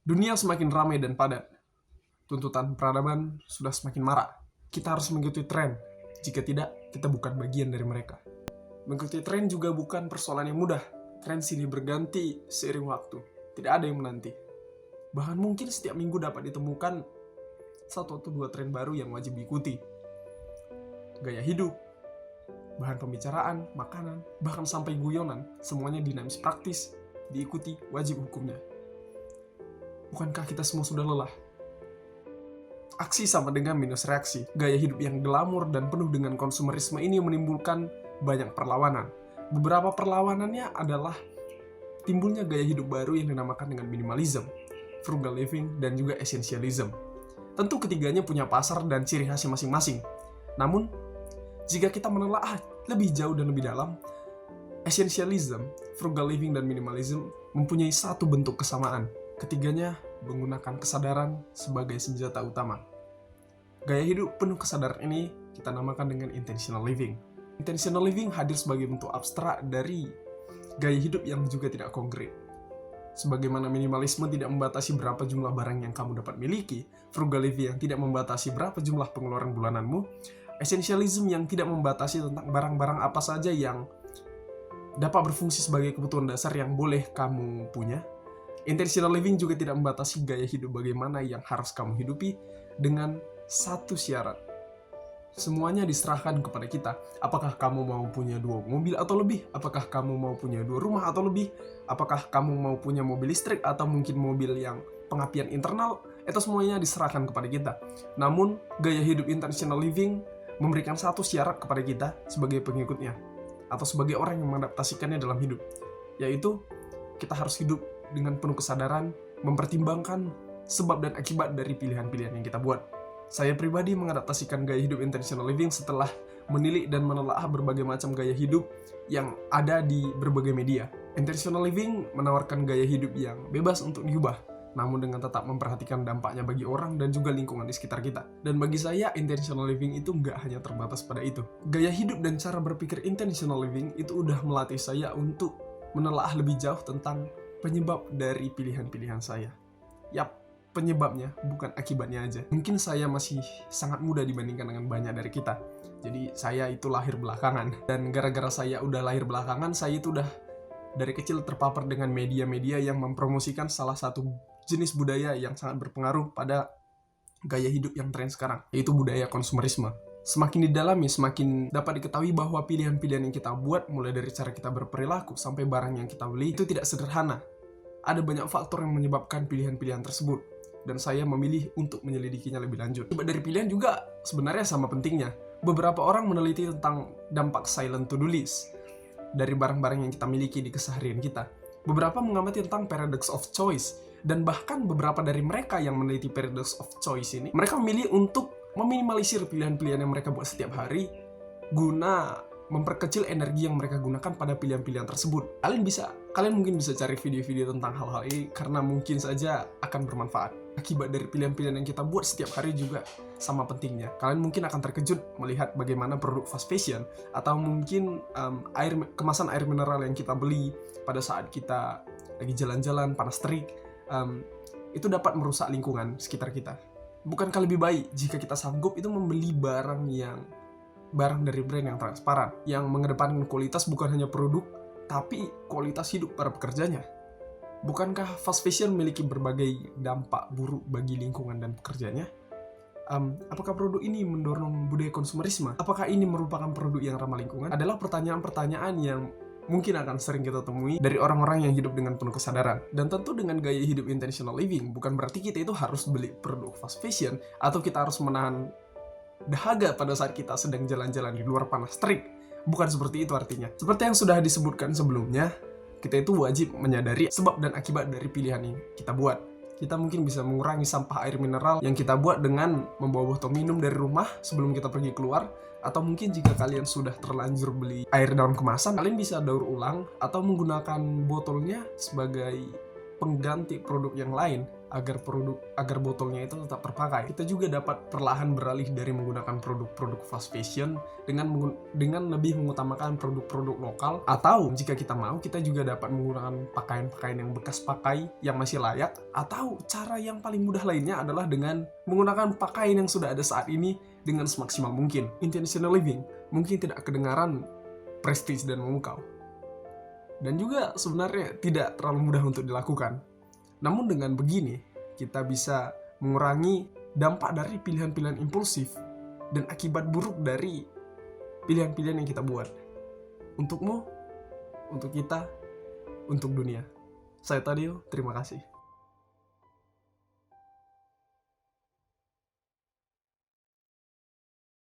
Dunia semakin ramai dan padat. Tuntutan peradaban sudah semakin marak. Kita harus mengikuti tren. Jika tidak, kita bukan bagian dari mereka. Mengikuti tren juga bukan persoalan yang mudah. Tren silih berganti seiring waktu. Tidak ada yang menanti. Bahkan mungkin setiap minggu dapat ditemukan satu atau dua tren baru yang wajib diikuti. Gaya hidup, bahan pembicaraan, makanan, bahkan sampai guyonan, semuanya dinamis praktis, diikuti wajib hukumnya. Bukankah kita semua sudah lelah? Aksi sama dengan minus reaksi. Gaya hidup yang glamor dan penuh dengan konsumerisme ini menimbulkan banyak perlawanan. Beberapa perlawanannya adalah timbulnya gaya hidup baru yang dinamakan dengan minimalism, frugal living, dan juga essentialism. Tentu ketiganya punya pasar dan ciri khasnya masing-masing. Namun, jika kita menelaah lebih jauh dan lebih dalam, essentialism, frugal living, dan minimalism mempunyai satu bentuk kesamaan. Ketiganya menggunakan kesadaran sebagai senjata utama. Gaya hidup penuh kesadaran ini kita namakan dengan intentional living. Intentional living hadir sebagai bentuk abstrak dari gaya hidup yang juga tidak konkret. Sebagaimana minimalisme tidak membatasi berapa jumlah barang yang kamu dapat miliki, frugal living yang tidak membatasi berapa jumlah pengeluaran bulananmu, essentialism yang tidak membatasi tentang barang-barang apa saja yang dapat berfungsi sebagai kebutuhan dasar yang boleh kamu punya. Intentional living juga tidak membatasi gaya hidup bagaimana yang harus kamu hidupi dengan satu syarat. Semuanya diserahkan kepada kita. Apakah kamu mau punya 2 mobil atau lebih? Apakah kamu mau punya 2 rumah atau lebih? Apakah kamu mau punya mobil listrik atau mungkin mobil yang pengapian internal? Itu semuanya diserahkan kepada kita. Namun, gaya hidup intentional living memberikan satu syarat kepada kita sebagai pengikutnya atau sebagai orang yang mengadaptasikannya dalam hidup, yaitu kita harus hidup dengan penuh kesadaran, mempertimbangkan sebab dan akibat dari pilihan-pilihan yang kita buat. Saya pribadi mengadaptasikan gaya hidup intentional living setelah menilik dan menelaah berbagai macam gaya hidup yang ada di berbagai media. Intentional living menawarkan gaya hidup yang bebas untuk diubah, namun dengan tetap memperhatikan dampaknya bagi orang dan juga lingkungan di sekitar kita. Dan bagi saya, intentional living itu nggak hanya terbatas pada itu. Gaya hidup dan cara berpikir intentional living itu udah melatih saya untuk menelaah lebih jauh tentang penyebab dari pilihan-pilihan saya. Yap, penyebabnya bukan akibatnya aja. Mungkin saya masih sangat muda dibandingkan dengan banyak dari kita. Jadi saya itu lahir belakangan. Dan gara-gara saya udah lahir belakangan, saya itu udah dari kecil terpapar dengan media-media yang mempromosikan salah satu jenis budaya yang sangat berpengaruh pada gaya hidup yang tren sekarang, yaitu budaya konsumerisme. Semakin didalami, semakin dapat diketahui bahwa pilihan-pilihan yang kita buat, mulai dari cara kita berperilaku sampai barang yang kita beli, itu tidak sederhana. Ada banyak faktor yang menyebabkan pilihan-pilihan tersebut, dan saya memilih untuk menyelidikinya lebih lanjut. Akibat dari pilihan juga sebenarnya sama pentingnya. Beberapa orang meneliti tentang dampak silent to-do list dari barang-barang yang kita miliki di keseharian kita. Beberapa mengamati tentang paradox of choice, dan bahkan beberapa dari mereka yang meneliti paradox of choice ini, mereka memilih untuk meminimalisir pilihan-pilihan yang mereka buat setiap hari guna memperkecil energi yang mereka gunakan pada pilihan-pilihan tersebut. Kalian mungkin bisa cari video-video tentang hal-hal ini karena mungkin saja akan bermanfaat. Akibat dari pilihan-pilihan yang kita buat setiap hari juga sama pentingnya. Kalian mungkin akan terkejut melihat bagaimana produk fast fashion atau mungkin kemasan air mineral yang kita beli pada saat kita lagi jalan-jalan panas terik, itu dapat merusak lingkungan sekitar kita. Bukankah lebih baik jika kita sanggup itu membeli barang dari brand yang transparan, yang mengedepankan kualitas bukan hanya produk, tapi kualitas hidup para pekerjanya? Bukankah fast fashion memiliki berbagai dampak buruk bagi lingkungan dan pekerjanya? Apakah produk ini mendorong budaya konsumerisme? Apakah ini merupakan produk yang ramah lingkungan? Adalah pertanyaan-pertanyaan yang mungkin akan sering kita temui dari orang-orang yang hidup dengan penuh kesadaran. Dan tentu dengan gaya hidup intentional living, bukan berarti kita itu harus beli produk fast fashion atau kita harus menahan dahaga pada saat kita sedang jalan-jalan di luar panas terik. Bukan seperti itu artinya. Seperti yang sudah disebutkan sebelumnya, kita itu wajib menyadari sebab dan akibat dari pilihan yang kita buat. Kita mungkin bisa mengurangi sampah air mineral yang kita buat dengan membawa botol minum dari rumah sebelum kita pergi keluar. Atau mungkin jika kalian sudah terlanjur beli air dalam kemasan, kalian bisa daur ulang atau menggunakan botolnya sebagai pengganti produk yang lain. agar botolnya itu tetap terpakai. Kita juga dapat perlahan beralih dari menggunakan produk-produk fast fashion dengan lebih mengutamakan produk-produk lokal, atau jika kita mau, kita juga dapat menggunakan pakaian-pakaian yang bekas pakai yang masih layak, atau cara yang paling mudah lainnya adalah dengan menggunakan pakaian yang sudah ada saat ini dengan semaksimal mungkin. Intentional living mungkin tidak kedengaran prestis dan memukau, dan juga sebenarnya tidak terlalu mudah untuk dilakukan. Namun dengan begini, kita bisa mengurangi dampak dari pilihan-pilihan impulsif dan akibat buruk dari pilihan-pilihan yang kita buat. Untukmu, untuk kita, untuk dunia. Saya Tadio, terima kasih.